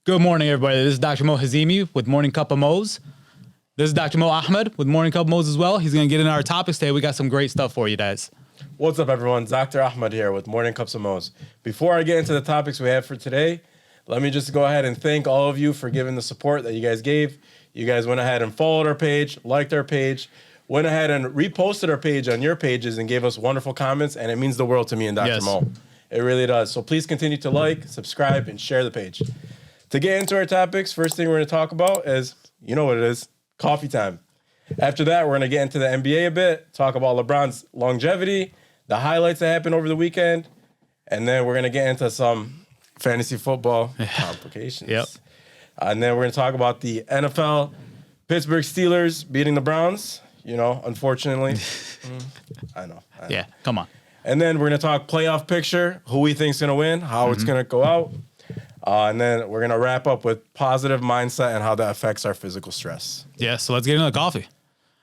Good morning, everybody. This is Dr. Mo Hazimi with Morning Cup of Moes. This is Dr. Mo Ahmad with Morning Cup of Moes as well. He's going to get into our topics today. We got some great stuff for you guys. What's up, everyone? Dr. Ahmad here with Morning Cups of Moes. Before I get into the topics we have for today, let me just go ahead and thank all of you for giving the support that you guys gave. You guys went ahead and followed our page, liked our page, went ahead and reposted our page on your pages and gave us wonderful comments, and it means the world to me and Dr. Mo. It really does. So please continue to like, subscribe, and share the page. To get into our topics, first thing we're going to talk about is, you know what it is, coffee time. After that, we're going to get into the NBA a bit, talk about LeBron's longevity, the highlights that happened over the weekend, and then we're going to get into some fantasy football complications. Yep. And then we're going to talk about the NFL, Pittsburgh Steelers beating the Browns, you know, unfortunately. I know. Yeah, come on. And then we're going to talk playoff picture, who we think is going to win, how it's going to go out. And then we're going to wrap up with positive mindset and how that affects our physical stress. Yeah, so let's get into the coffee.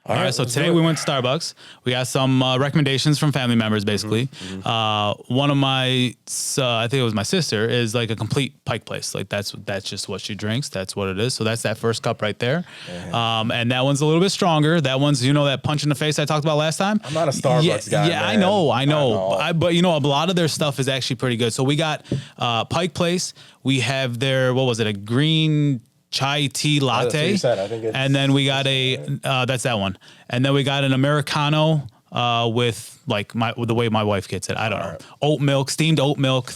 All right, so let's today do it. we went to Starbucks. We got some recommendations from family members, basically. One of my, I think it was my sister, is like a complete Pike place. Like that's just what she drinks. That's what it is. So that's that first cup right there. And that one's a little bit stronger. That one's, you know, that punch in the face I talked about last time. I'm not a Starbucks guy. Yeah, man. I know. But you know, a lot of their stuff is actually pretty good. So we got Pike Place. We have their, what was it, a green chai tea latte. That's what you said. I think it's, and then we got that's that one. And then we got an Americano with like the way my wife gets it. I don't know. Right. Oat milk, steamed oat milk,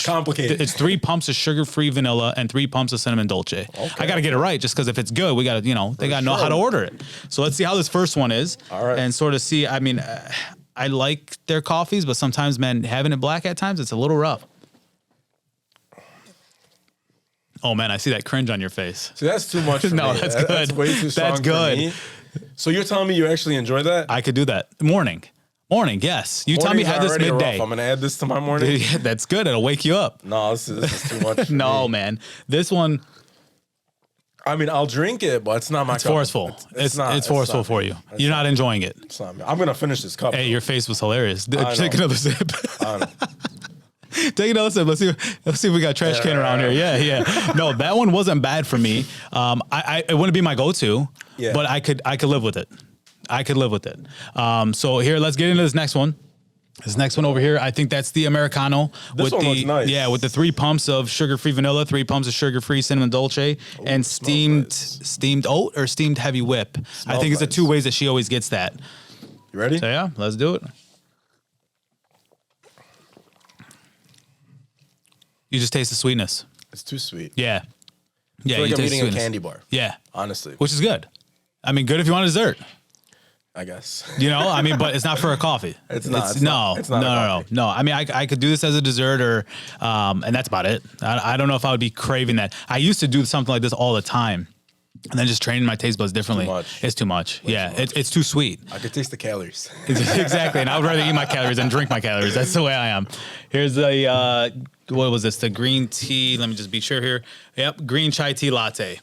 complicated. It's 3 pumps of sugar-free vanilla and 3 pumps of cinnamon dolce. Okay. I got to get it right just because if it's good, we got to, you know, they got to know how to order it. So let's see how this first one is. All right. And sort of see, I mean, I like their coffees, but sometimes, man, having it black at times, it's a little rough. Oh, man, I see that cringe on your face. See, that's too much for No, me. that's good. That's way too strong That's good. for me. So you're telling me you actually enjoy that? I could do that. Morning, yes. You tell me how this Mornings are already midday. rough. I'm going to add this to my morning. Yeah, that's good. It'll wake you up. No, this is too much for No, me. man. This one, I mean, I'll drink it, but it's not my it's cup. forceful. It's not forceful not for me. you. It's You're not enjoying it. It's not me. I'm going to finish this cup. Hey, your face was hilarious. know. Take another sip. I know. Take another sip. Let's see if we got a trash can around here. Yeah. No, that one wasn't bad for me. It wouldn't be my go-to, but I could live with it. So here, let's get into this next one. This next one over here, I think that's the Americano. This one looks nice. Yeah, with the 3 pumps of sugar-free vanilla, 3 pumps of sugar-free cinnamon dolce, and steamed oat or steamed heavy whip. I think it's the 2 ways that she always gets that. You ready? So yeah, let's do it. You just taste the sweetness. It's too sweet. Yeah. Yeah, I feel you like I'm taste eating the a sweetness. candy bar. Yeah. Honestly. Which is good. I mean, good if you want a dessert. I guess. You know, I mean, but it's not for a coffee. It's not. No. I mean, I could do this as a dessert or, and that's about it. I don't know if I would be craving that. I used to do something like this all the time. And then just training my taste buds differently. It's too much. It's too sweet. I could taste the calories. Exactly. And I would rather eat my calories than drink my calories. That's the way I am. Here's the, what was this? The green tea. Let me just be sure here. Yep. Green chai tea latte.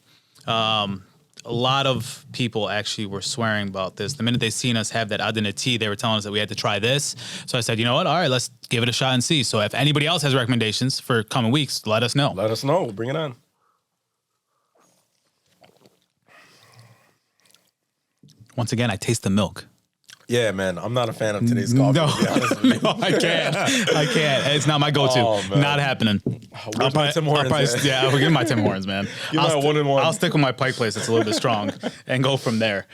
A lot of people actually were swearing about this. The minute they seen us have that Aiden tea, they were telling us that we had to try this. So I said, you know what? All right, let's give it a shot and see. So if anybody else has recommendations for coming weeks, let us know. Let us know. We'll bring it on. Once again, I taste the milk. Yeah, man. I'm not a fan of today's coffee. No, to be honest with you. no, I can't. It's not my go-to. Oh, man. Not happening. Where's my Tim Hortons? Yeah, I'll give my Tim Hortons, man. You're my 1-and-1. I'll stick with my Pike Place. It's a little bit strong and go from there.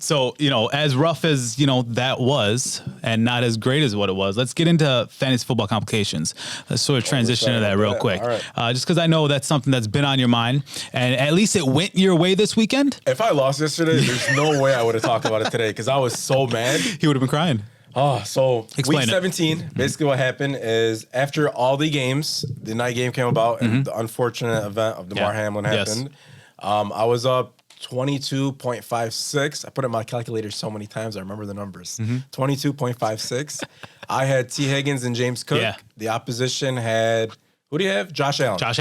So, you know, as rough as, you know, that was and not as great as what it was, let's get into fantasy football complications. Let's sort of transition to that real quick. All right. Just because I know that's something that's been on your mind and at least it went your way this weekend. If I lost yesterday, there's no way I would have talked about it today because I was so mad. He would have been crying. Oh, so Explain week it. 17, basically what happened is after all the games, the night game came about and the unfortunate event of Damar Hamlin happened. I was up 22.56. I put it in my calculator so many times. I remember the numbers. 22.56. I had T. Higgins and James Cook. Yeah. The opposition had, who do you have? Josh Allen. Josh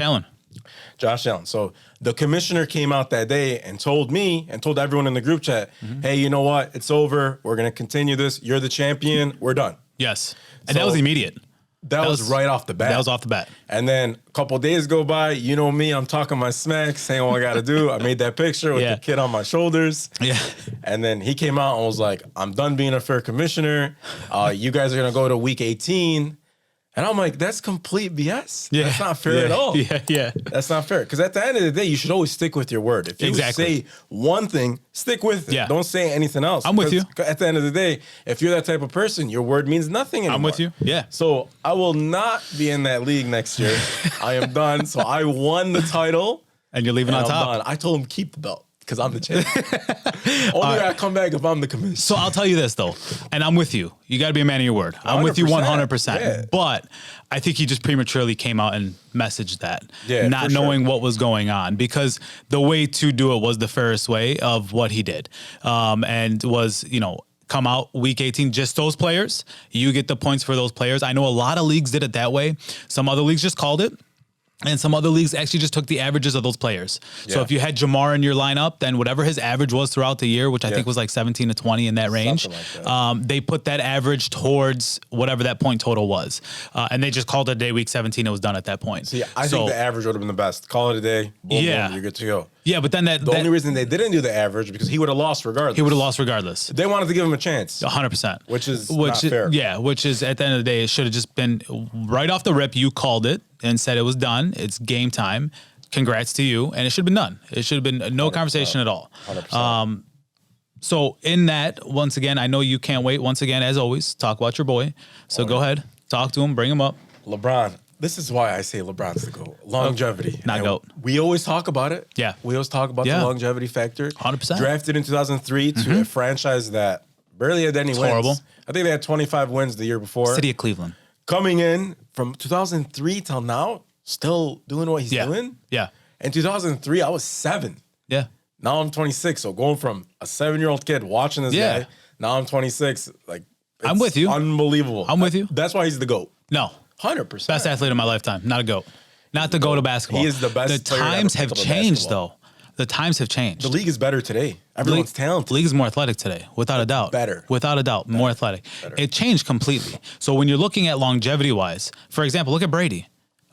Allen. So the commissioner came out that day and told me and told everyone in the group chat, hey, you know what? It's over. We're going to continue this. You're the champion. We're done. Yes. And that was immediate. That was right off the bat. That was off the bat. And then a couple of days go by. You know me, I'm talking my smack, saying what I got to do. I made that picture with the kid on my shoulders. Yeah. And then he came out and was like, I'm done being a fair commissioner. You guys are going to go to week 18. And I'm like, that's complete BS. Yeah. That's not fair at all. Yeah. That's not fair. Because at the end of the day, you should always stick with your word. If you say one thing, stick with it. Yeah. Don't say anything else. I'm with you. At the end of the day, if you're that type of person, your word means nothing anymore. I'm with you. Yeah. So I will not be in that league next year. I am done. So I won the title. And you're leaving on top. Done. I told him keep the belt. Because I'm the champion. Only I come back if I'm the commissioner. So I'll tell you this, though, and I'm with you. You got to be a man of your word. I'm with you 100%. Yeah. But I think he just prematurely came out and messaged that, Yeah, not knowing what was going on, because the way to do it was the fairest way of what he did, and was, come out week 18, just those players. You get the points for those players. I know a lot of leagues did it that way. Some other leagues just called it. And some other leagues actually just took the averages of those players. Yeah. So if you had Jamar in your lineup, then whatever his average was throughout the year, which I think was like 17 to 20 in that range, like that. They put that average towards whatever that point total was. And they just called it a day, week 17. It was done at that point. See, I think the average would have been the best. Call it a day. Boom, boom, you're good to go. Yeah, but then the only reason they didn't do the average because he would have lost regardless. He would have lost regardless. They wanted to give him a chance. 100%. Which is not fair. Yeah, which is at the end of the day, it should have just been right off the rip. You called it and said it was done. It's game time. Congrats to you. And it should have been done. It should have been no 100%. Conversation at all. 100%. So in that, once again, I know you can't wait. Once again, as always, talk about your boy. So go ahead. Talk to him. Bring him up. LeBron. This is why I say LeBron's the GOAT. Longevity. Not GOAT. We always talk about it. Yeah. We always talk about the longevity factor. 100%. Drafted in 2003 to a franchise that barely had any wins. Horrible. I think they had 25 wins the year before. City of Cleveland. Coming in from 2003 till now, still doing what he's doing. Yeah. In 2003, I was 7. Yeah. Now I'm 26. So going from a 7-year-old kid watching this guy, now I'm 26. Like, I'm with you. Unbelievable. I'm with you. That's why he's the GOAT. No. 100%. Best athlete of my lifetime. Not a GOAT. Not the GOAT of basketball. He is the best. The times have changed, though. The times have changed. The league is better today. Everyone's talented. The league is more athletic today, without a doubt. Better. Without a doubt, more athletic. It changed completely. So when you're looking at longevity-wise, for example, look at Brady.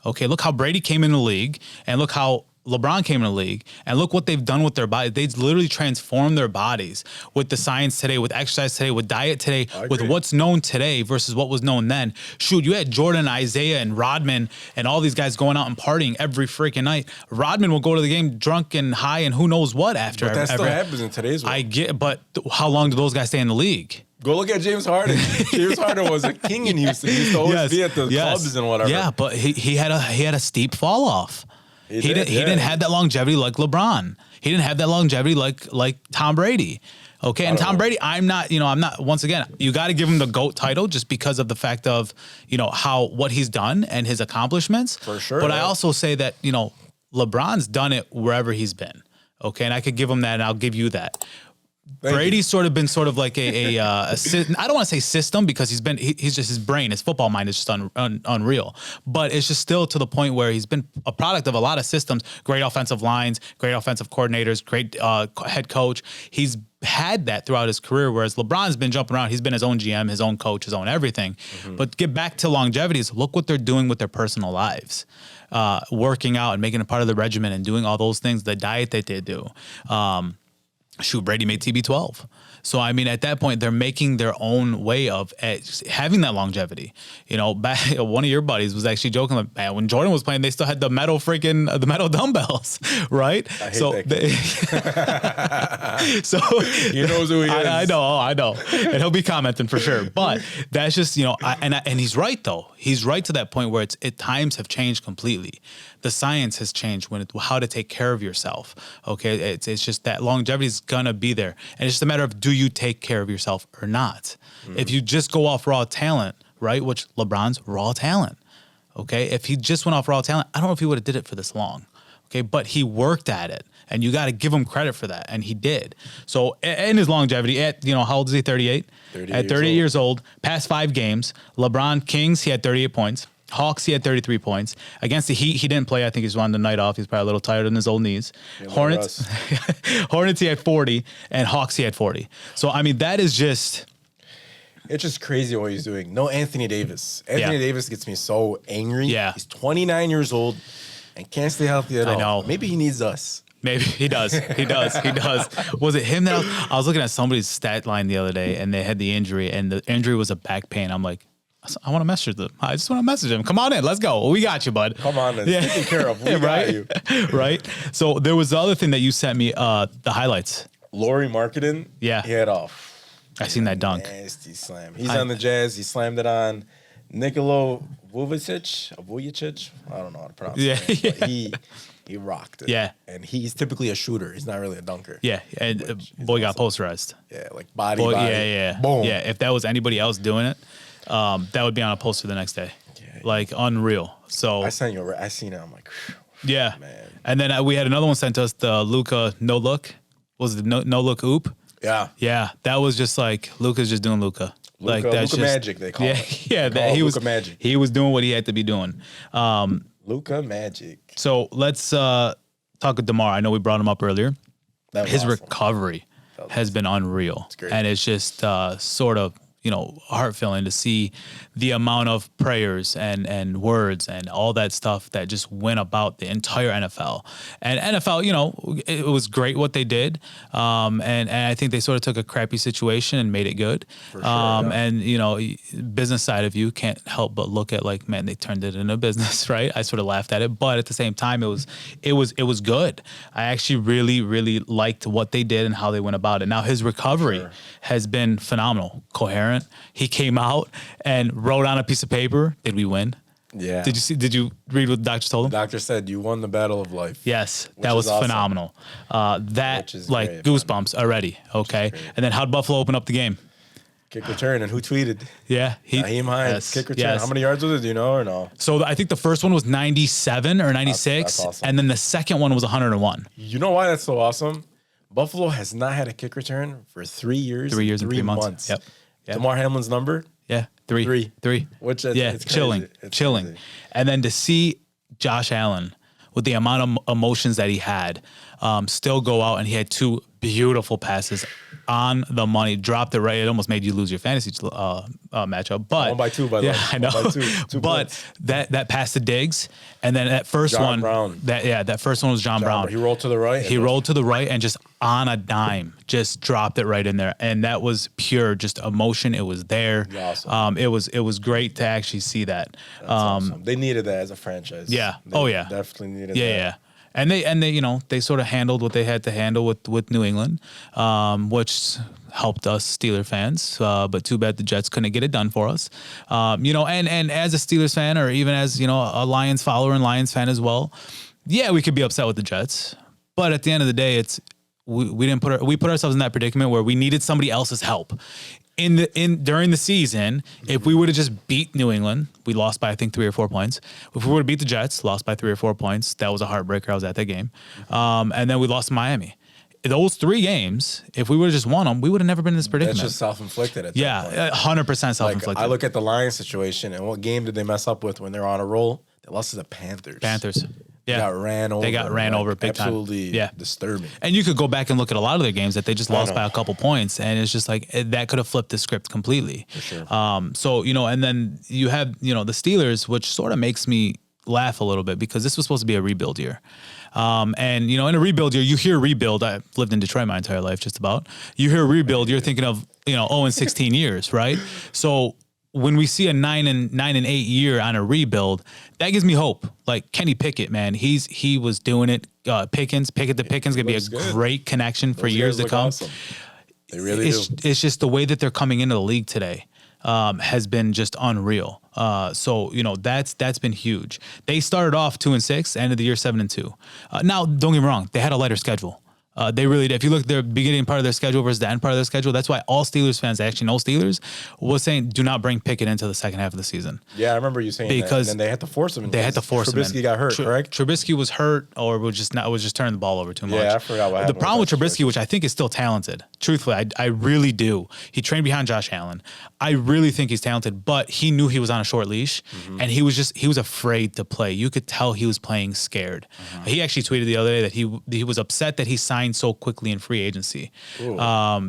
Okay, look how Brady came in the league, and look how LeBron came in the league, and look what they've done with their body. They've literally transformed their bodies with the science today, with exercise today, with diet today, with what's known today versus what was known then. Shoot, you had Jordan, Isaiah, and Rodman, and all these guys going out and partying every freaking night. Rodman will go to the game drunk and high and who knows what after. But that still happens in today's world. I get, but how long do those guys stay in the league? Go look at James Harden. James Harden was a king in Houston. He used to always be at the clubs and whatever. Yeah, but he had a steep fall off. He didn't have that longevity like LeBron. He didn't have that longevity like Tom Brady. Okay, and Tom Brady, I'm not, once again, you got to give him the GOAT title just because of the fact of, what he's done and his accomplishments. For sure. But I also say that, LeBron's done it wherever he's been. Okay, and I could give him that and I'll give you that. Brady's sort of been sort of like I don't want to say system because he's just his brain, his football mind is just unreal. But it's just still to the point where he's been a product of a lot of systems, great offensive lines, great offensive coordinators, great head coach. He's had that throughout his career, whereas LeBron's been jumping around. He's been his own GM, his own coach, his own everything. Mm-hmm. But get back to longevities. Look what they're doing with their personal lives, working out and making it part of the regimen and doing all those things, the diet that they do. Brady made TB12. So, I mean, at that point, they're making their own way of having that longevity. Back, one of your buddies was actually joking, like, man, when Jordan was playing, they still had the metal dumbbells, right? I hate that so he knows who he is. I know. And he'll be commenting for sure. But that's just, and he's right, though. He's right to that point where times have changed completely. The science has changed how to take care of yourself. Okay, it's just that longevity is gonna be there, and it's just a matter of do you take care of yourself or not. If you just go off raw talent, right? Which LeBron's raw talent. Okay, if he just went off raw talent, I don't know if he would have did it for this long. Okay, but he worked at it, and you got to give him credit for that, and he did. So in his longevity, at how old is he? 38. At 38 years old, past 5 games, LeBron Kings he had 38 points. Hawks, he had 33 points. Against the Heat, he didn't play. I think he's on the night off. He's probably a little tired on his old knees. Yeah, Hornets, he had 40, and Hawks, he had 40. So, I mean, that is just... It's just crazy what he's doing. No Anthony Davis. Anthony Davis gets me so angry. Yeah. He's 29 years old and can't stay healthy at all. I know. Maybe he needs us. Maybe he does. He does. Was it him that I was looking at somebody's stat line the other day, and they had the injury, and the injury was a back pain. I'm like, I want to message them. I just want to message him. Come on in. Let's go. We got you, bud. Come on in. Taken care of. We got you. Right. So there was the other thing that you sent me, the highlights. Laurie Marketing. Yeah. He had off. I seen that dunk. Nasty slam. He's on the Jazz. He slammed it on Nikola Vujicic. I don't know how to pronounce it. But he rocked it. Yeah. And he's typically a shooter. He's not really a dunker. Yeah. And boy got posterized. Yeah, like body. Yeah. Boom. Yeah. If that was anybody else doing it, that would be on a poster the next day. Yeah. Like unreal. So I seen it. I'm like, yeah. man. And then we had another one sent to us, the Luka no look. Was it no look oop? Yeah. Yeah. That was just like Luka's just doing Luka. Like that's Luka just Magic, they call it. Yeah. He was Luka Magic. He was doing what he had to be doing. Luka Magic. So let's talk with Damar. I know we brought him up earlier. His awesome. recovery has been unreal. Great. And it's just sort of, heart-filling to see the amount of prayers and words and all that stuff that just went about the entire NFL. And NFL, it was great what they did. And I think they sort of took a crappy situation and made it good. For sure, yeah. And, business side of you can't help but look at like, man, they turned it into a business, right? I sort of laughed at it, but at the same time, it was good. I actually really, really liked what they did and how they went about it. Now his recovery has been phenomenal, coherent. He came out and wrote on a piece of paper, did we win? Yeah. Did you read what the doctor told him? The doctor said you won the battle of life. Yes, that was awesome. phenomenal. That like great, goosebumps already. Okay. And then how'd Buffalo open up the game? Kick return, and who tweeted? Yeah, Naheem Hines. Kick return. Yes. How many yards was it? Do you know or no? So I think the first one was 97 or 96, that's awesome. and then the second one was 101. You know why that's so awesome? Buffalo has not had a kick return for 3 years. 3 years and 3 months. Yep. Damar Hamlin's number? Yeah, three. Which it's chilling. It's chilling. crazy. And then to see Josh Allen with the amount of emotions that he had, still go out and he had 2 beautiful passes on the money, dropped it right. It almost made you lose your fantasy matchup. But 1 by 2, by the way. I know. 1 by 2 but points. that pass to Diggs, and then that first John one, Brown. that first one was John Brown. He rolled to the right. He rolled to the right and just on a dime, just dropped it right in there, and that was pure just emotion. It was there. Awesome. It was great to actually see that. That's awesome. They needed that as a franchise. Yeah. They Yeah. definitely needed that. Yeah. And they they sort of handled what they had to handle with New England, which helped us Steeler fans. But too bad the Jets couldn't get it done for us. And as a Steelers fan, or even as a Lions follower and Lions fan as well, yeah, we could be upset with the Jets. But at the end of the day, we put ourselves in that predicament where we needed somebody else's help. During the season, if we would have just beat New England, we lost by I think 3 or 4 points. If we would have beat the Jets, lost by 3 or 4 points, that was a heartbreaker. I was at that game, and then we lost to Miami. Those 3 games, if we would have just won them, we would have never been in this predicament. That's just self-inflicted. At that Yeah, point. 100% self-inflicted. I look at the Lions situation, and what game did they mess up with when they're on a roll? They lost to the Panthers. Yeah. They got ran over. They got ran over big time. Absolutely disturbing. And you could go back and look at a lot of their games that they just lost by a couple points, and it's just like that could have flipped the script completely. For sure. And then you have the Steelers, which sort of makes me laugh a little bit because this was supposed to be a rebuild year. In a rebuild year, you hear rebuild. I've lived in Detroit my entire life, just about. You hear rebuild, you're thinking of 0-16 years, right? So when we see a 9 and 8 year on a rebuild, that gives me hope. Like Kenny Pickett, man, he was doing it. Pickett gonna be a great connection for years to come. Awesome. They really do. It's just the way that they're coming into the league today has been just unreal. That's been huge. They started off 2-6, ended the year 7-2. Now, don't get me wrong, they had a lighter schedule. They really did. If you look at their beginning part of their schedule versus the end part of their schedule, that's why all Steelers fans, actually no Steelers, was saying do not bring Pickett into the second half of the season. Yeah, I remember you saying because that. And then they had to force him. They had to force him. Trubisky got hurt, correct? Trubisky was hurt, or was just turning the ball over too much. Yeah, I forgot what happened. The problem with Trubisky, which I think is still talented, truthfully, I really do. He trained behind Josh Allen. I really think he's talented, but he knew he was on a short leash, and he was afraid to play. You could tell he was playing scared. He actually tweeted the other day that he was upset that he signed signed so quickly in free agency,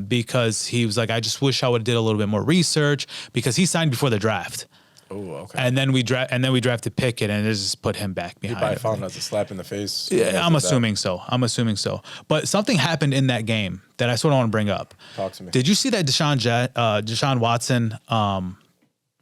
because he was like, I just wish I would have did a little bit more research, because he signed before the draft. Oh, okay. And then we drafted Pickett, and it just put him back behind. He probably found that's a slap in the face. Yeah, I'm assuming so. But something happened in that game that I sort of want to bring up. Talk to me. Did you see that Deshaun Watson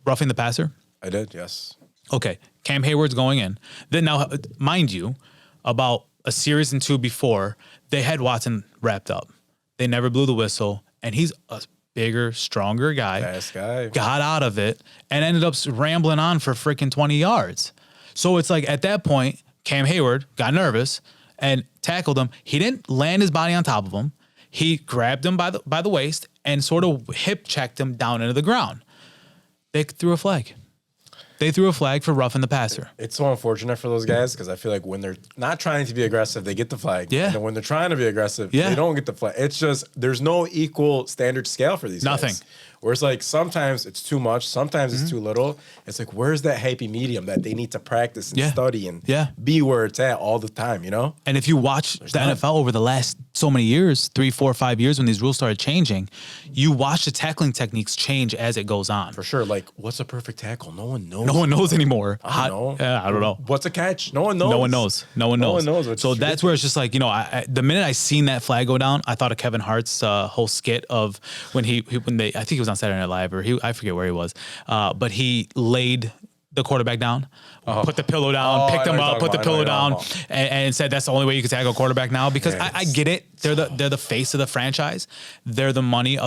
roughing the passer? I did, yes. Okay, Cam Hayward's going in. Then now, mind you, about a series and two before, they had Watson wrapped up. They never blew the whistle, and he's a bigger, stronger guy. Fast guy. Got out of it and ended up rambling on for freaking 20 yards. So it's like at that point, Cam Hayward got nervous and tackled him. He didn't land his body on top of him. He grabbed him by the waist and sort of hip checked him down into the ground. They threw a flag. They threw a flag for roughing the passer. It's so unfortunate for those guys because I feel like when they're not trying to be aggressive, they get the flag. Yeah. And then when they're trying to be aggressive, Yeah. they don't get the flag. It's just there's no equal standard scale for these Nothing. guys. Where it's like sometimes it's too much, sometimes it's too little. It's like where's that happy medium that they need to practice and Yeah. study and Yeah. be where it's at all the time, you know? And if you watch the none. NFL over the last so many years, 3, 4, 5 years when these rules started changing, you watch the tackling techniques change as it goes on. For sure. Like, what's a perfect tackle? No one knows. No one knows anymore. I don't know. Yeah, I don't know. What's a catch? No one knows. No one knows. No one knows. which So is that's where it's just like, the minute I seen that flag go down, I thought of Kevin Hart's whole skit of when I think he was on Saturday Night Live, or I forget where he was, but he laid the quarterback down, put the pillow down, picked him up, put the pillow down, and said that's the only way you can tackle a quarterback now. Because I get it, they're the face of the franchise, they're the money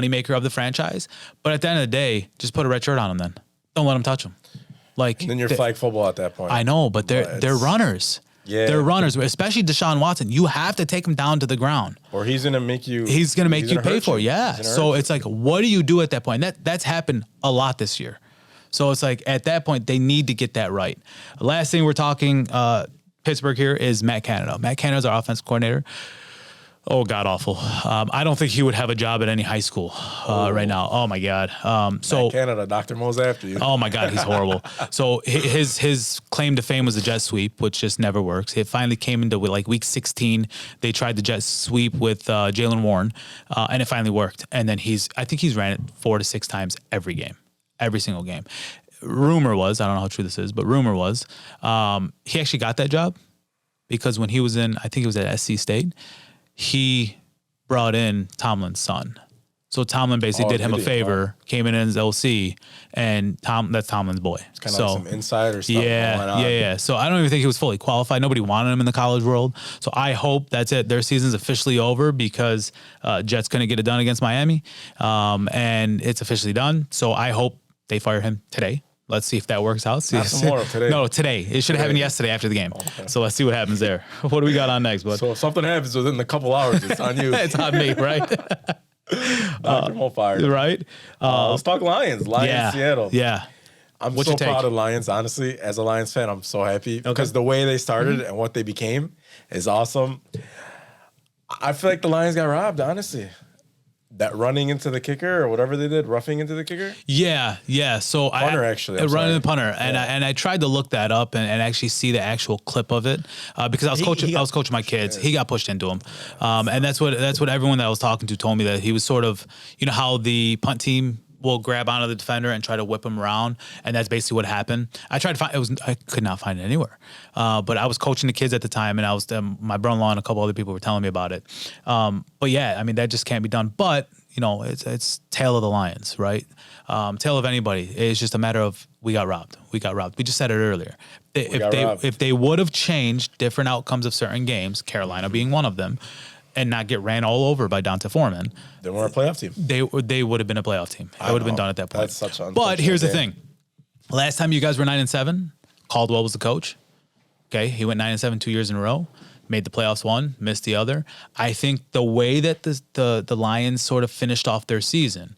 maker of the franchise. But at the end of the day, just put a red shirt on them. Then don't let them touch them. Like And then you're flag football at that point. I know, but they're runners. Yeah. They're runners, especially Deshaun Watson. You have to take him down to the ground. Or he's gonna make you. He's going to make you pay hurt for it. you. Yeah. He's gonna So hurt it's like, what do you do at that point? That's happened a lot this year. So it's like at that point, they need to get that right. Last thing we're talking, Pittsburgh here is Matt Canada. Matt Canada's our offensive coordinator. Oh, God awful. I don't think he would have a job at any high school right now. Oh, my God. So Canada, Dr. Moes after you. Oh my God, he's horrible. So his claim to fame was the jet sweep, which just never works. It finally came into like week 16. They tried the jet sweep with Jalen Warren, and it finally worked. And then I think he's ran it 4 to 6 times every game, every single game. Rumor was, I don't know how true this is, but rumor was he actually got that job because when he was I think he was at SC State, he brought in Tomlin's son. So Tomlin basically did him a favor, came in as LC, and that's Tomlin's boy. It's kind of like some insider stuff going on. Yeah. So I don't even think he was fully qualified. Nobody wanted him in the college world. So I hope that's it. Their season's officially over because Jets couldn't get it done against Miami, and it's officially done. So I hope they fire him today. Let's see if that works out. Not tomorrow, today. No, today. It should have happened yesterday after the game. Okay. So let's see what happens there. What do we got on next, bud? So if something happens within a couple hours, it's on you. It's on me, right? Dr. Mo fired. Right? Let's talk Lions. Seattle. Yeah. I'm What's so your take? proud of Lions, honestly. As a Lions fan, I'm so happy because the way they started and what they became is awesome. I feel like the Lions got robbed, honestly. That running into the kicker or whatever they did, roughing into the kicker? Yeah. So punter, actually. Running the punter. And I tried to look that up and actually see the actual clip of it because I was coaching my kids. He got pushed into him. And that's what everyone that I was talking to told me, that he was sort of, how the punt team will grab onto the defender and try to whip him around, and that's basically what happened. I tried to find I could not find it anywhere. But I was coaching the kids at the time, and I was my brother-in-law and a couple other people were telling me about it. But yeah, I mean that just can't be done. But it's tail of the Lions, right? Tail of anybody. It's just a matter of we got robbed. We just said it earlier. If they would have changed different outcomes of certain games, Carolina being one of them, and not get ran all over by Dante Foreman, they weren't a playoff team. They would have been a playoff team. I would have been done at that point. That's such an But here's the thing. Last time you guys were 9-7, Caldwell was the coach. Okay, he went 9-7 2 years in a row. Made the playoffs one, missed the other. I think the way that the Lions sort of finished off their season,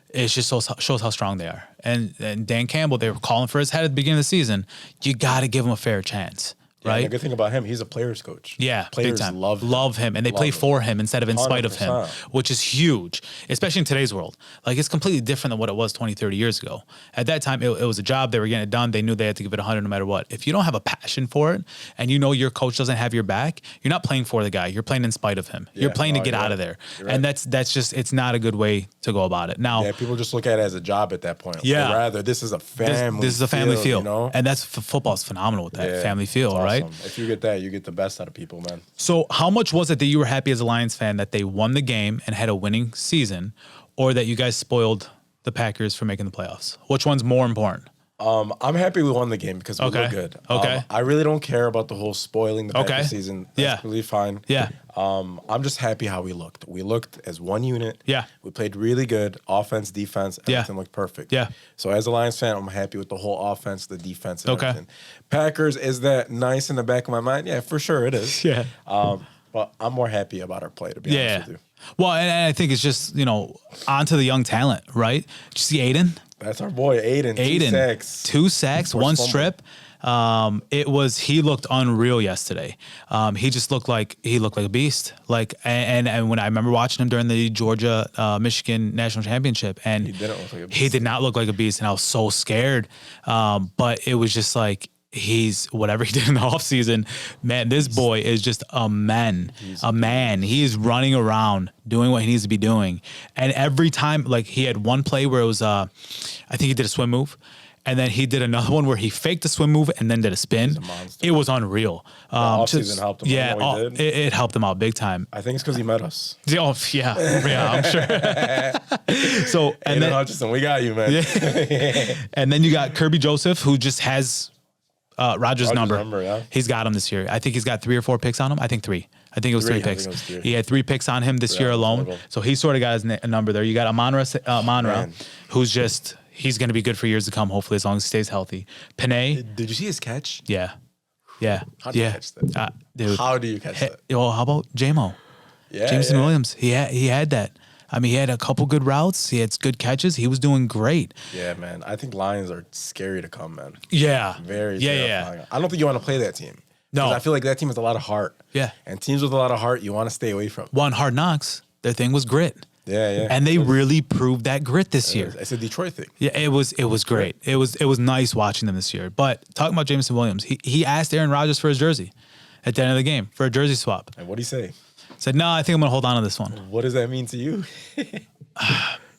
it just shows how strong they are. And Dan Campbell, they were calling for his head at the beginning of the season. You got to give him a fair chance. right? The good thing about him, he's a player's coach. Yeah, players big time. love him, and they play for him instead of in spite of him, 100%. which is huge, especially in today's world. Like, it's completely different than what it was 20, 30 years ago. At that time, it was a job. They were getting it done. They knew they had to give it 100 no matter what. If you don't have a passion for it, and you know your coach doesn't have your back, you're not playing for the guy. You're playing in spite of him. You're playing to get out of there. And that's just, it's not a good way to go about it. Now, people just look at it as a job at that point. Yeah. Or rather, this is a family. This is a family feel, you know? and that's football's phenomenal with that family feel, awesome. right? If you get that, you get the best out of people, man. So, how much was it that you were happy as a Lions fan that they won the game and had a winning season, or that you guys spoiled the Packers for making the playoffs? Which one's more important? I'm happy we won the game because we look good. Okay. I really don't care about the whole spoiling the Packers season. That's really fine. Yeah. I'm just happy how we looked. We looked as one unit. Yeah. We played really good. Offense, defense, everything looked perfect. Yeah. So as a Lions fan, I'm happy with the whole offense, the defense, and everything. Packers, is that nice in the back of my mind? Yeah, for sure it is. Yeah. But I'm more happy about our play, to be honest with you. Well, and I think it's just, on to the young talent, right? Did you see Aiden? That's our boy, Aiden. 2 sacks. 2 sacks, one strip. He looked unreal yesterday. He just looked like a beast. Like, and when I remember watching him during the Georgia Michigan national championship, and he didn't look like a beast. He did not look like a beast, and I was so scared. But it was just like, he's whatever he did in the offseason, man, this boy is just a man. He is running around doing what he needs to be doing. And every time, like, he had one play where it was, I think he did a swim move. And then he did another one where he faked the swim move and then did a spin. It was unreal. Offseason helped him. Yeah, it helped him out big time. I think it's because he met us. Oh, yeah, I'm sure. So, and then Hutchinson, we got you, man. Yeah. And then you got Kirby Joseph, who just has Rodgers' number. Yeah. He's got him this year. I think he's got 3 or 4 picks on him. I think 3. I think it was 3 picks. He had 3 picks on him this year alone. So he sort of got his number there. You got Monra, who's just, he's going to be good for years to come, hopefully, as long as he stays healthy. Panay. Did you see his catch? Yeah. How do you catch that? Dude. How do you catch that? Well, how about J-Mo? Yeah, Jameson Williams. He had that. I mean, he had a couple good routes. He had good catches. He was doing great. Yeah, man. I think Lions are scary to come, man. Yeah. Very terrifying. I don't think you want to play that team. No. I feel like that team has a lot of heart. Yeah. And teams with a lot of heart, you want to stay away from. One Hard Knocks, their thing was grit. Yeah. And they really proved that grit this year. It's a Detroit thing. Yeah, it was great. It was nice watching them this year. But talking about Jameson Williams, he asked Aaron Rodgers for his jersey at the end of the game for a jersey swap. And what'd he say? Said, no, I think I'm going to hold on to this one. What does that mean to you? You think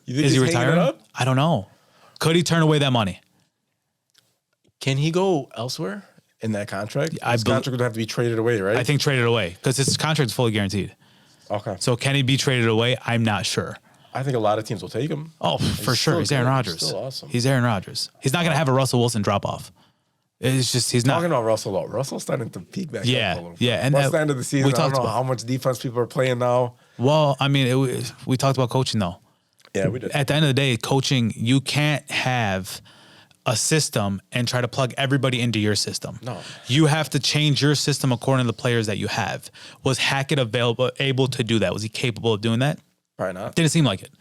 Is he retiring? I don't know. Could he turn away that money? Can he go elsewhere in that contract? His contract would have to be traded away, right? I think traded away because his contract is fully guaranteed. Okay. So can he be traded away? I'm not sure. I think a lot of teams will take him. Oh, for sure. He's Aaron Rodgers. He's still awesome. He's Aaron Rodgers. He's not going to have a Russell Wilson drop off. It's just he's not talking about Russell though. Russell's starting to peak back. Yeah, up yeah. And that's the end of the season. I don't know how much defense people are playing now. Well, I mean, we talked about coaching though. Yeah, we did. At the end of the day, coaching, you can't have a system and try to plug everybody into your system. No. You have to change your system according to the players that you have. Was Hackett able to do that? Was he capable of doing that? Probably not. Didn't seem like it.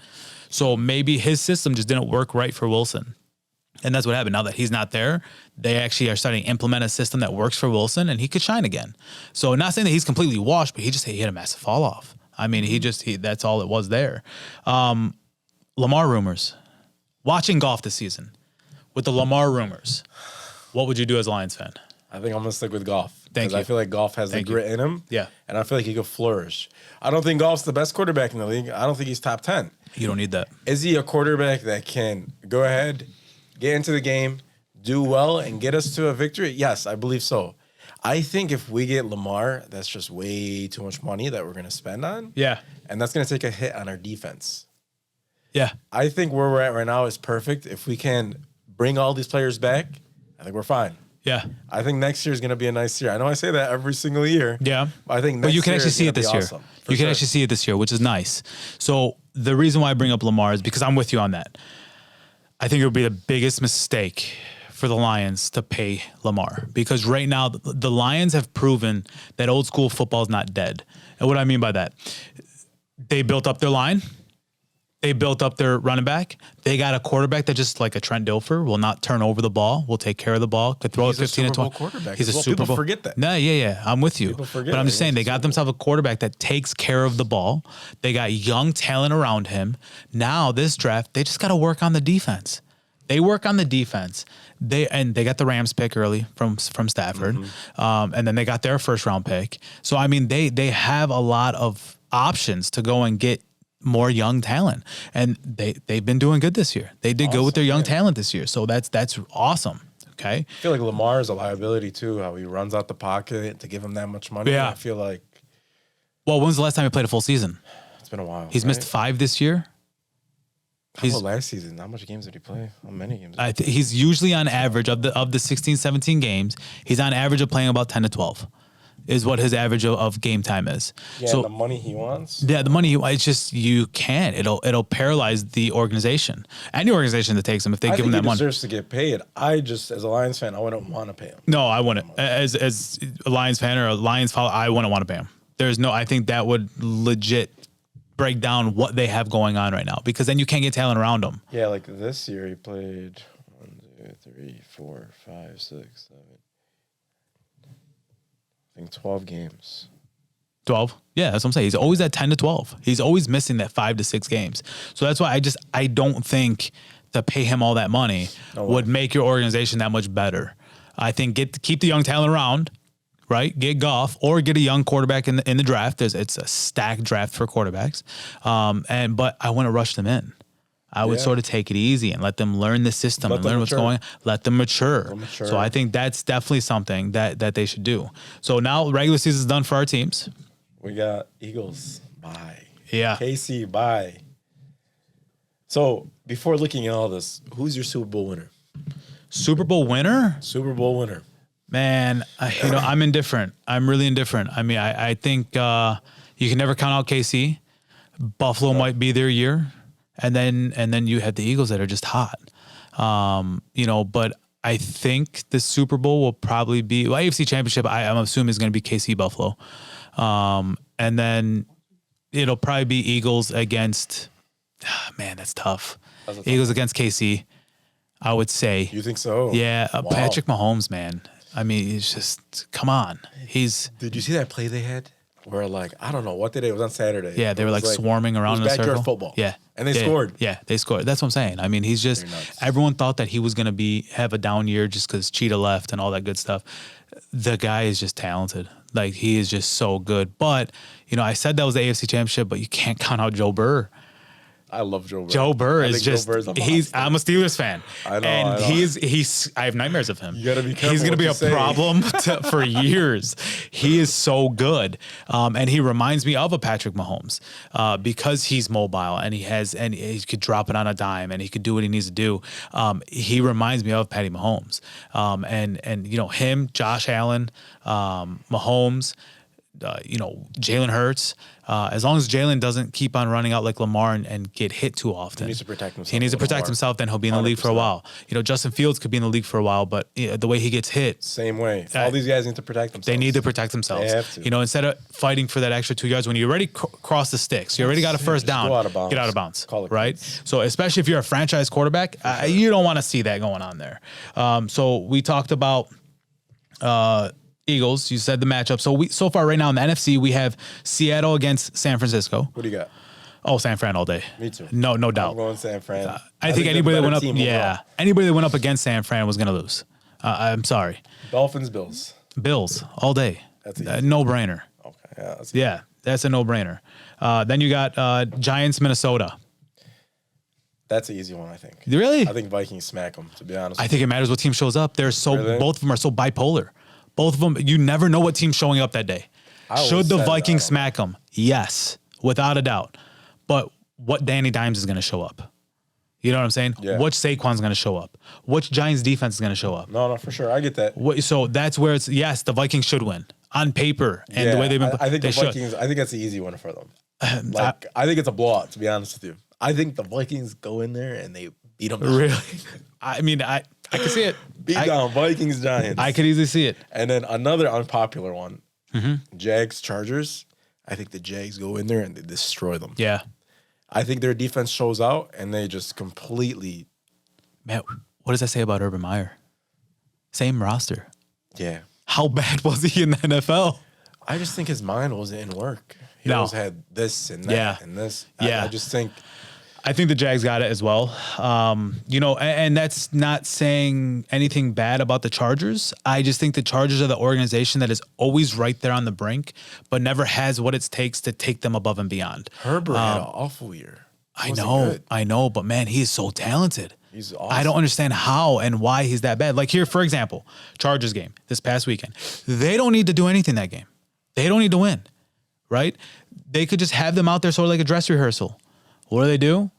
So maybe his system just didn't work right for Wilson. And that's what happened. Now that he's not there, they actually are starting to implement a system that works for Wilson, and he could shine again. So not saying that he's completely washed, but he had a massive fall off. I mean, that's all it was there. Lamar rumors. Watching Goff this season. With the Lamar rumors, what would you do as a Lions fan? I think I'm going to stick with Goff. Thank you. I feel like Goff has the grit in him. Yeah. And I feel like he could flourish. I don't think Goff's the best quarterback in the league. I don't think he's top 10. You don't need that. Is he a quarterback that can go ahead, get into the game, do well, and get us to a victory? Yes, I believe so. I think if we get Lamar, that's just way too much money that we're going to spend on. Yeah. And that's going to take a hit on our defense. Yeah. I think where we're at right now is perfect. If we can bring all these players back, I think we're fine. Yeah. I think next year is going to be a nice year. I know I say that every single year. Yeah. But I think next But you can year actually is see gonna it this be year. awesome, You can actually see it this year, which is nice. So the reason why I bring up Lamar is because I'm with you on that. I think it would be the biggest mistake for the Lions to pay Lamar because right now the Lions have proven that old school football is not dead. And what I mean by that, they built up their line. They built up their running back. They got a quarterback that just like a Trent Dilfer will not turn over the ball, will take care of the ball, could throw it 15 and 20. Quarterback. He's a Super People Bowl. forget that. No, yeah. I'm with you. But I'm just saying they got themselves a quarterback that takes care of the ball. They got young talent around him. Now this draft, they just got to work on the defense. They work on the defense. They got the Rams pick early from Stafford, and then they got their first round pick. So I mean, they have a lot of options to go and get more young talent, and they've been doing good this year. They did good with their young talent this year, so that's awesome. Okay, I feel like Lamar is a liability too. How he runs out the pocket to give him that much money. Yeah, I feel like. Well, when's the last time he played a full season? It's been a while. He's missed 5 this year. How about last season? How much games did he play? How many games? He's usually on average of the 16, 17 games. He's on average of playing about 10 to 12. Is what his average of game time is. Yeah, so the money he wants. Yeah, the money. It's just you can't. It'll paralyze the organization. Any organization that takes him if they give him that money. He deserves to get paid. I just, as a Lions fan, I wouldn't want to pay him. No, I wouldn't. As a Lions fan or a Lions follower, I wouldn't want to pay him. There's no. I think that would legit break down what they have going on right now because then you can't get talent around them. Yeah, like this year he played 1, 2, 3, 4, 5, 6, 7. I think 12 games. 12? Yeah, that's what I'm saying. He's always at 10 to 12. He's always missing that 5 to 6 games. So that's why I don't think to pay him all that money would make your organization that much better. I think keep the young talent around, right? Get Goff or get a young quarterback in the draft. It's a stacked draft for quarterbacks. But I want to rush them in. I would sort of take it easy and let them learn the system and learn what's going on. Let them mature. So I think that's definitely something that they should do. So now regular season's done for our teams. We got Eagles. Bye. Yeah. KC. Bye. So before looking at all this, who's your Super Bowl winner? Super Bowl winner? Super Bowl winner. Man, I'm indifferent. I'm really indifferent. I mean, I think you can never count out KC. Buffalo might be their year. And then you have the Eagles that are just hot. But I think the Super Bowl will probably be AFC Championship. I'm assuming is going to be KC Buffalo. And then it'll probably be Eagles against man, that's tough. Eagles against KC, I would say. You think so? Yeah, Patrick Mahomes, man. I mean, it's just come on. Did you see that play they had? Where I don't know what day it was on Saturday. Yeah, they were like swarming around in a circle. Backyard football. Yeah. And they scored. Yeah, they scored. That's what I'm saying. I mean, he's just, everyone thought that he was going to have a down year just because Cheetah left and all that good stuff. The guy is just talented. Like, he is just so good. But, I said that was the AFC Championship, but you can't count out Joe Burr. I love Joe Burr. Joe Burr is just, I'm a Steelers fan. I know. And I have nightmares of him. You got to be careful. He's going to be a problem for years. He is so good. And he reminds me of a Patrick Mahomes because he's mobile and he could drop it on a dime and he could do what he needs to do. He reminds me of Patty Mahomes. And him, Josh Allen, Mahomes, Jalen Hurts. As long as Jalen doesn't keep on running out like Lamar and get hit too often. He needs to protect himself. He needs to protect himself, then he'll be in the league for a while. Justin Fields could be in the league for a while, but the way he gets hit. Same way. All these guys need to protect themselves. They need to protect themselves. They have to. Instead of fighting for that extra 2 yards, when you already cross the sticks, you already got a first down, get out of bounds. Right? So especially if you're a franchise quarterback, you don't want to see that going on there. So we talked about Eagles, you said the matchup. So far right now in the NFC, we have Seattle against San Francisco. What do you got? Oh, San Fran all day. Me too. No doubt. I'm going San Fran. I think anybody that went up, anybody that went up against San Fran was going to lose. I'm sorry. Dolphins, Bills all day. That's a no brainer. Okay, that's a no brainer. Then you got Giants, Minnesota. That's an easy one, I think. Really? I think Vikings smack them. To be honest, I think it matters what team shows up. Both of them are so bipolar. Both of them, you never know what team's showing up that day. Should the Vikings smack them? Yes, without a doubt. But what Danny Dimes is going to show up? You know what I'm saying? Yeah. Which Saquon's going to show up? Which Giants defense is going to show up? No, for sure. I get that. So that's where it's, yes, the Vikings should win on paper. And the way they've been, I think the Vikings, I think that's the easy one for them. I think it's a blowout, to be honest with you. I think the Vikings go in there and they beat them down. Really? I mean, I can see it. Beat down Vikings, Giants. I could easily see it. And then another unpopular one, Jags, Chargers. I think the Jags go in there and they destroy them. Yeah. I think their defense shows out, and they just completely. Man, what does that say about Urban Meyer? Same roster. Yeah. How bad was he in the NFL? I just think his mind wasn't in work. He always had this and that and this. I just think. I think the Jags got it as well. And that's not saying anything bad about the Chargers. I just think the Chargers are the organization that is always right there on the brink, but never has what it takes to take them above and beyond. Herbert had an awful year. I know, but man, he is so talented. He's awesome. I don't understand how and why he's that bad. Like here, for example, Chargers game this past weekend. They don't need to do anything that game. They don't need to win, right? They could just have them out there sort of like a dress rehearsal. What do?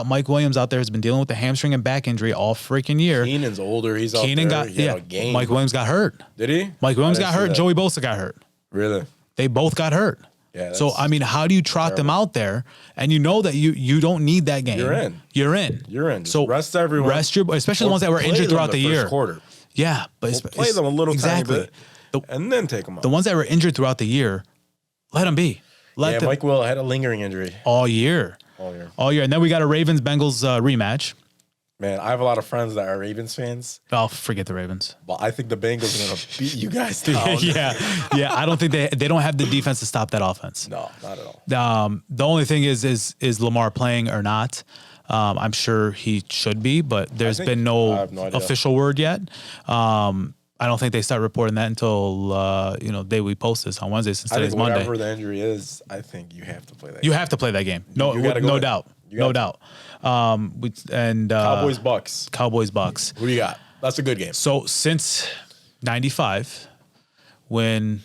Mike Williams out there has been dealing with the hamstring and back injury all freaking year. Keenan's older. He's out there. Mike Williams got hurt. Did he? Mike Williams got hurt. Joey Bosa got hurt. Really? They both got hurt. Yeah. So, I mean, how do you trot them out there and you know that you don't need that game? You're in. Just so rest everyone. Especially the ones that were injured throughout the year. Quarter. Yeah. But play them a little tiny bit and then take them out. The ones that were injured throughout the year, let them be. Mike Will had a lingering injury. All year. And then we got a Ravens-Bengals rematch. Man, I have a lot of friends that are Ravens fans. Oh, forget the Ravens. But I think the Bengals are going to beat you guys down. Yeah. I don't think they don't have the defense to stop that offense. No, not at all. The only thing is Lamar playing or not? I'm sure he should be, but there's been no official word yet. I don't think they start reporting that until day we post this on Wednesday, since today's Monday. Whatever the injury is, I think you have to play that. You have to play that game. No doubt. No doubt. Cowboys Bucks. Who do you got? That's a good game. So since '95, when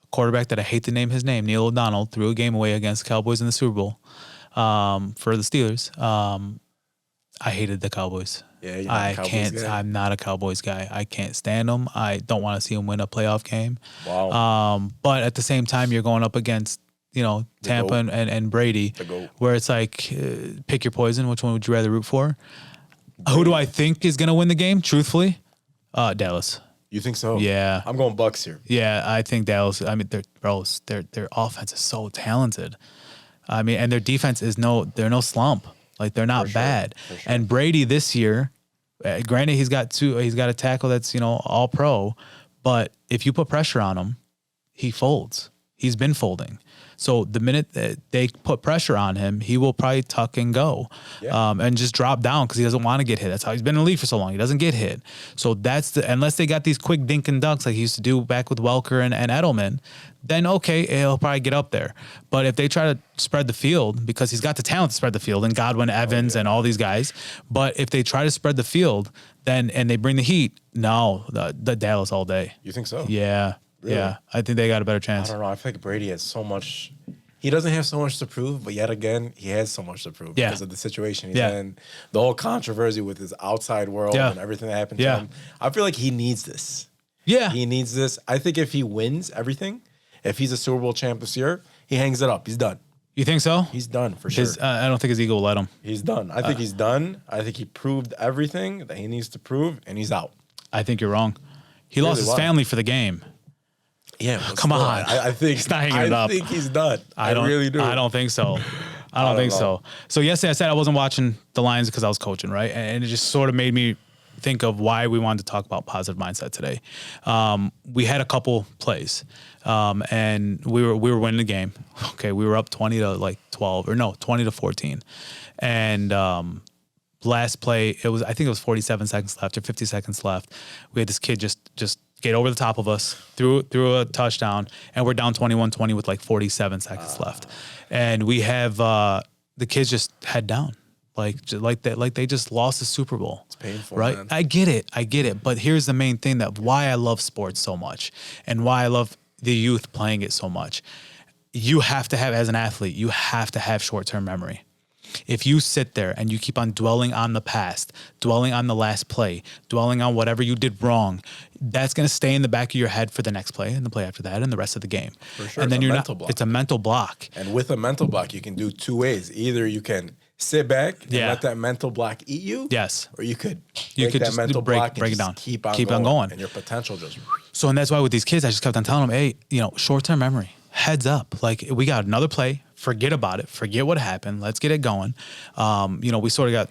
a quarterback that I hate to name his name, Neil O'Donnell, threw a game away against Cowboys in the Super Bowl for the Steelers, I hated the Cowboys. Yeah, I can't. Guy. I'm not a Cowboys guy. I can't stand them. I don't want to see them win a playoff game. Wow. But at the same time, you're going up against Tampa and Brady, where it's like pick your poison. Which one would you rather root for? Who do I think is going to win the game? Truthfully, Dallas. You think so? Yeah. I'm going Bucks here. Yeah, I think Dallas. I mean, their offense is so talented. I mean, and their defense is they're no slump. Like they're not bad. Sure. And Brady this year, granted he's got a tackle that's all pro, but if you put pressure on him, he folds. He's been folding. So the minute that they put pressure on him, he will probably tuck and go, and just drop down because he doesn't want to get hit. That's how he's been in the league for so long. He doesn't get hit. So unless they got these quick dink and dunks like he used to do back with Welker and Edelman, then okay, he'll probably get up there. But if they try to spread the field, because he's got the talent to spread the field, and Godwin, Evans, and all these guys, but if they try to spread the field, and they bring the heat, the Dallas all day. You think so? Yeah. Really? Yeah, I think they got a better chance. I don't know. I feel like Brady has so much. He doesn't have so much to prove, but yet again, he has so much to prove because of the situation he's in. The whole controversy with his outside world and everything that happened to him. I feel like he needs this. Yeah. He needs this. I think if he wins everything, if he's a Super Bowl champ this year, he hangs it up. He's done. You think so? He's done for sure. I don't think his ego will let him. He's done. I think he's done. I think he proved everything that he needs to prove, and he's out. I think you're wrong. He lost his family for the game. Yeah, come on. I think he's not hanging it up. I think he's done. I really do. I don't think so. I don't think so. So yesterday I said I wasn't watching the Lions because I was coaching, right? And it just sort of made me think of why we wanted to talk about positive mindset today. We had a couple plays, and we were winning the game. Okay, we were up 20 to 14, and last play I think it was 47 seconds left or 50 seconds left. We had this kid just get over the top of us, threw a touchdown, and we're down 21-20 with like 47 seconds left. And we have the kids just head down. Like they just lost the Super Bowl. It's painful, right? Man. I get it. But here's the main thing that why I love sports so much and why I love the youth playing it so much. You have to have, as an athlete, you have to have short-term memory. If you sit there and you keep on dwelling on the past, dwelling on the last play, dwelling on whatever you did wrong, that's going to stay in the back of your head for the next play and the play after that and the rest of the game. For sure. And then it's a mental block. And with a mental block, you can do two ways. Either you can sit back and let that mental block eat you. Yes. Or you could break that mental block break and it down. Keep on going. And your potential just. So, and that's why with these kids, I just kept on telling them, hey, short-term memory, heads up. Like, we got another play, forget about it, forget what happened. Let's get it going. We sort of got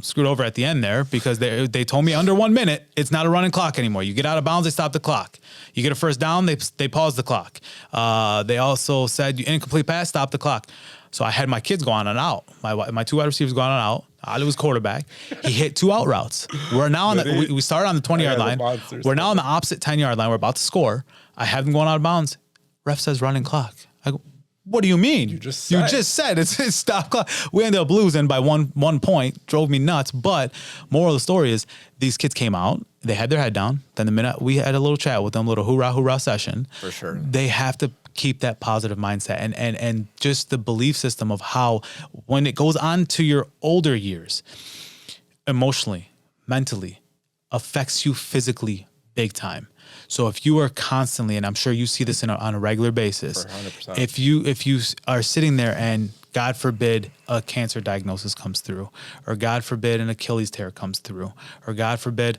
screwed over at the end there because they told me under 1 minute, it's not a running clock anymore. You get out of bounds, they stop the clock. You get a first down, they pause the clock. They also said you incomplete pass, stop the clock. So I had my kids go on and out. My 2 wide receivers go on and out. Ali was quarterback. He hit 2 out routes. We're now on we started on the 20-yard line. We're now on the opposite 10-yard line. We're about to score. I have them going out of bounds. Ref says running clock. I go, what do you mean? You just said it's stop clock. We ended up losing by one point. Drove me nuts. But moral of the story is these kids came out. They had their head down. Then the minute we had a little chat with them, a little hoorah session. For sure. They have to keep that positive mindset and just the belief system of how when it goes on to your older years, emotionally, mentally, affects you physically big time. So if you are constantly, and I'm sure you see this on a regular basis, 100%. if you are sitting there and God forbid a cancer diagnosis comes through, or God forbid an Achilles tear comes through, or God forbid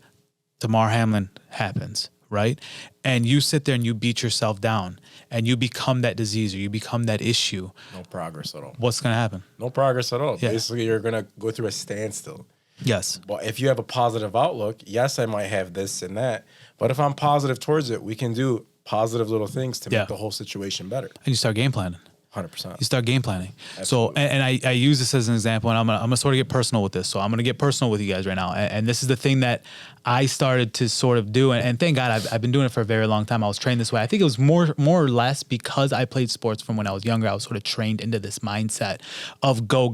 Damar Hamlin happens, right? And you sit there and you beat yourself down and you become that disease or you become that issue. No progress at all. What's going to happen? No progress at all. Yeah. Basically, you're going to go through a standstill. Yes. But if you have a positive outlook, yes, I might have this and that. But if I'm positive towards it, we can do positive little things to make the whole situation better. And you start game planning. 100%. You start game planning. Absolutely. So, and I use this as an example, and I'm gonna sort of get personal with this. So I'm gonna get personal with you guys right now. And this is the thing that I started to sort of do, and thank God I've been doing it for a very long time. I was trained this way. I think it was more or less because I played sports from when I was younger. I was sort of trained into this mindset of go,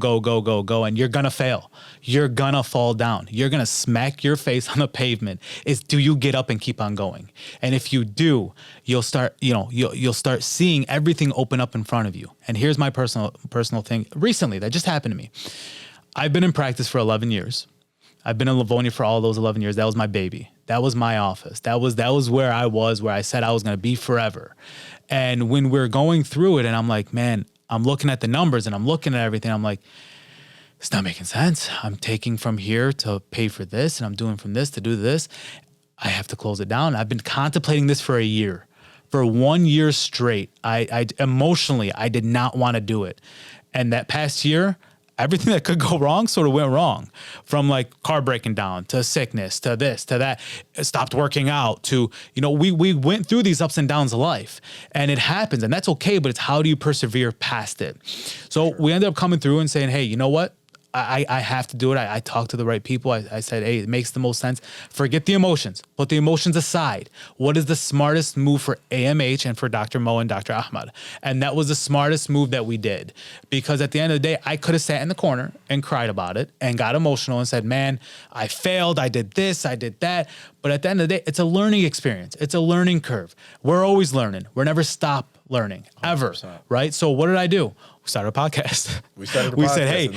and you're gonna fail. You're gonna fall down. You're gonna smack your face on the pavement. Do you get up and keep on going? And if you do, you'll start seeing everything open up in front of you. And here's my personal thing recently that just happened to me. I've been in practice for 11 years. I've been in Livonia for all those 11 years. That was my baby. That was my office. That was where I was, where I said I was going to be forever. And when we're going through it and I'm like, man, I'm looking at the numbers and I'm looking at everything. I'm like, it's not making sense. I'm taking from here to pay for this and I'm doing from this to do this. I have to close it down. I've been contemplating this for a year. For 1 year straight, I emotionally, I did not want to do it. And that past year, everything that could go wrong sort of went wrong, from like car breaking down to sickness to this to that. Stopped working out to, we went through these ups and downs of life, and it happens, and that's okay. But it's how do you persevere past it? So we ended up coming through and saying, hey, you know what? I have to do it. I talked to the right people. I said, hey, it makes the most sense. Forget the emotions. Put the emotions aside. What is the smartest move for AMH and for Dr. Mo and Dr. Ahmad? And that was the smartest move that we did. Because at the end of the day, I could have sat in the corner and cried about it and got emotional and said, man, I failed. I did this. I did that. But at the end of the day, it's a learning experience. It's a learning curve. We're always learning. We're never stop learning, ever. 100%. Right? So what did I do? We started a podcast. We said, hey,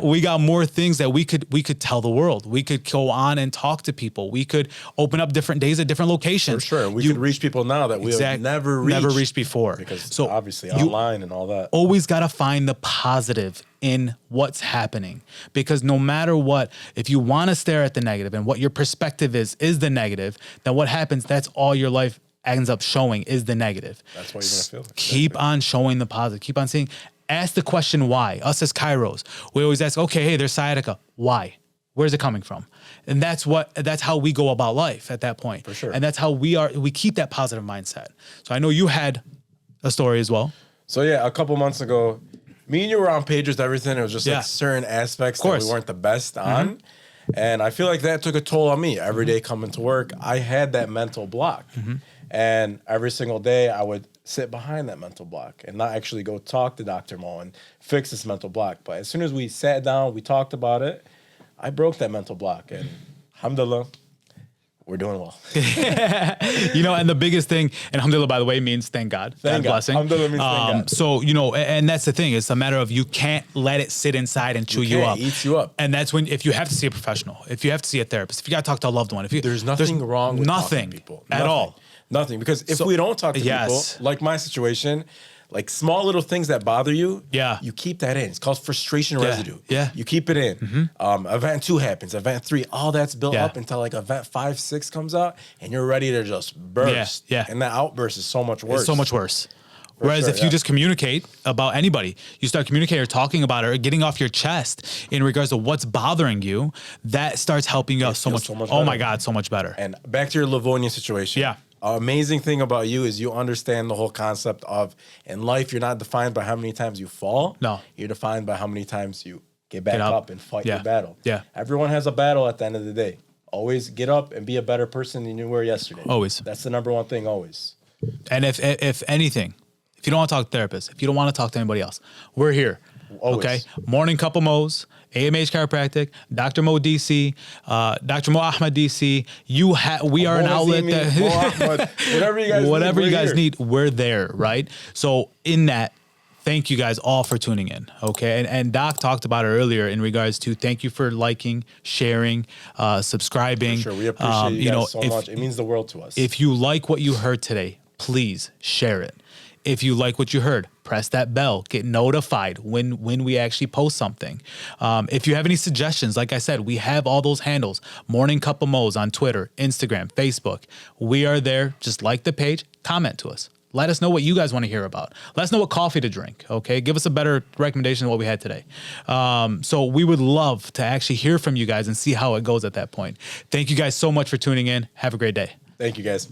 we got more things that we could tell the world. We could go on and talk to people. We could open up different days at different locations. For sure. We could reach people now that we have never reached before. Because obviously online and all that. Always got to find the positive in what's happening. Because no matter what, if you want to stare at the negative and what your perspective is the negative, then what happens, that's all your life ends up showing is the negative. That's what you're going to feel. Keep on showing the positive. Keep on seeing. Ask the question why. Us as Kairos, we always ask, okay, hey, there's sciatica. Why? Where's it coming from? And that's how we go about life at that point. For sure. And that's how we keep that positive mindset. So I know you had a story as well. So yeah, a couple months ago, me and you were on page with everything. It was just like certain aspects that we weren't the best on. And I feel like that took a toll on me. Every day coming to work, I had that mental block. And every single day I would sit behind that mental block and not actually go talk to Dr. Mo and fix this mental block. But as soon as we sat down, we talked about it, I broke that mental block. And alhamdulillah, we're doing well. And the biggest thing, and alhamdulillah, by the way, means thank God. Thank God. Blessing. Alhamdulillah means thank God. So, and that's the thing. It's a matter of you can't let it sit inside and chew you up. Eat you up. And that's when, if you have to see a professional, if you have to see a therapist, if you got to talk to a loved one, there's nothing wrong with talking to people. At all. Nothing. Because if we don't talk to people, like my situation, like small little things that bother you, you keep that in. It's called frustration residue. Yeah. You keep it in. Event 2 happens, event 3, all that's built up until like event 5, 6 comes out, and you're ready to just burst. And that outburst is so much worse. It's so much worse. Whereas sure, if you just communicate about anybody, you start communicating or talking about it or getting off your chest in regards to what's bothering you, that starts helping you out so much. Oh my God, so much better. And back to your Livonia situation. Yeah. Amazing thing about you is you understand the whole concept of in life, you're not defined by how many times you fall. No. You're defined by how many times you get back up and fight your battle. Yeah. Everyone has a battle at the end of the day. Always get up and be a better person than you were yesterday. Always. That's the number one thing, always. And if anything, if you don't want to talk to therapists, if you don't want to talk to anybody else, we're here. Always. Okay. Morning Cup of Moes, AMH Chiropractic, Dr. Mo DC, Dr. Mo Ahmad DC. We are an outlet that whatever you guys need, we're there, right? So in that, thank you guys all for tuning in. Okay. And Doc talked about it earlier in regards to thank you for liking, sharing, subscribing. For sure. We appreciate you guys so much. It means the world to us. If you like what you heard today, please share it. If you like what you heard, press that bell, get notified when we actually post something. If you have any suggestions, like I said, we have all those handles. Morning Cup of Moes on Twitter, Instagram, Facebook. We are there. Just like the page, comment to us. Let us know what you guys want to hear about. Let us know what coffee to drink, okay? Give us a better recommendation than what we had today. So we would love to actually hear from you guys and see how it goes at that point. Thank you guys so much for tuning in. Have a great day. Thank you, guys.